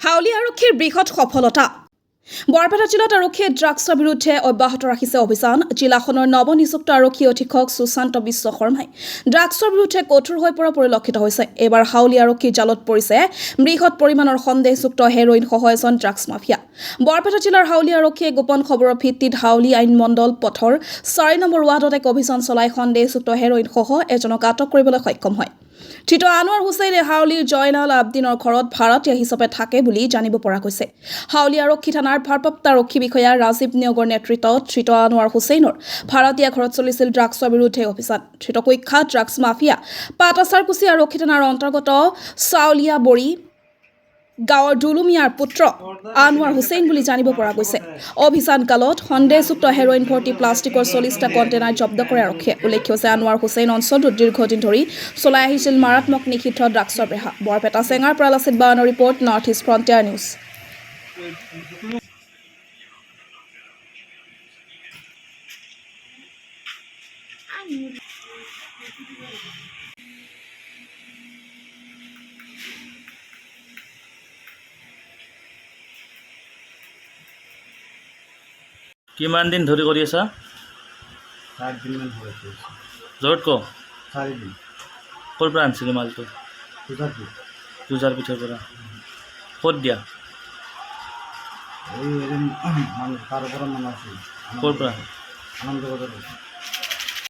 হাউলী আৰক্ষীৰ বৃহৎ সফলতা। বৰপেটা জিলাত আৰক্ষীয়ে ড্ৰাগছৰ বিৰুদ্ধে অব্যাহত ৰাখিছে অভিযান। জিলাখনৰ নৱনিযুক্ত আৰক্ষী অধীক্ষক সুশান্ত বিশ্ব শৰ্মাই ড্ৰাগছৰ বিৰুদ্ধে কঠোৰ হৈ পৰা পৰিলক্ষিত হৈছে। এইবাৰ হাউলী আৰক্ষীৰ জালত পৰিছে বৃহৎ পৰিমাণৰ সন্দেহযুক্ত হেৰইন সহ এজন ড্ৰাগছ মাফিয়া। বৰপেটা জিলাৰ হাউলী আৰক্ষীয়ে গোপন খবৰৰ ভিত্তিত হাউলী আইন মণ্ডল পথৰ 4 নম্বৰ ৱাৰ্ডত এক অভিযান চলাই সন্দেহযুক্ত হেৰইন সহ এজনক আটক কৰিবলৈ সক্ষম হয়। ধৃত আনোৱাৰ হুছেইনে হাউলীৰ জয়নাল আবদিনৰ ঘৰত ভাড়াতীয়া হিচাপে থাকে বুলি জানিব পৰা গৈছে। হাউলী আৰক্ষী থানাৰ ভাৰপ্ৰাপ্ত আৰক্ষী বিষয়া ৰাজীৱ নিয়োগৰ নেতৃত্বত ধৃত আনোৱাৰ হুছেইনৰ ভাড়াতীয়া ঘৰত চলিছিল ড্ৰাগছৰ বিৰুদ্ধে অভিযান। ধৃত কুখ্যাত ড্ৰাগছ মাফিয়া পাটাচাৰকুচি আৰক্ষী থানাৰ অন্তৰ্গত চাউলীয়া বৰী গাঁৱৰ দুলুমিয়াৰ পুত্ৰ আনোৱাৰ হুছেইন বুলি জানিব পৰা গৈছে। অভিযান কালত সন্দেহযুক্ত হেৰইন ভৰ্তি প্লাষ্টিকৰ 40টা কণ্টেইনাৰ জব্দ কৰে আৰক্ষীয়ে। উল্লেখ্য যে আনোৱাৰ হুছেইন অঞ্চলটোত দীৰ্ঘদিন ধৰি চলাই আহিছিল মাৰাত্মক নিষিদ্ধ ড্ৰাগছৰ বেহা। বৰপেটা চেঙাৰ পৰা লাচিত বাৱানৰ report, north east frontier news. কিমান দিন ধৰি কৰি আছা? 4 দিনমান হৈ আছে। য'ত ক 4 দিন। ক'ৰ পৰা আনিছিলি মালটো? পূজাৰ পিঠৰ পৰা। ক'ত দিয়া? এই এদিন মানুহ তাৰ পৰা মানুহ আছিল। ক'ৰ পৰা? আনন্দ বজাৰত।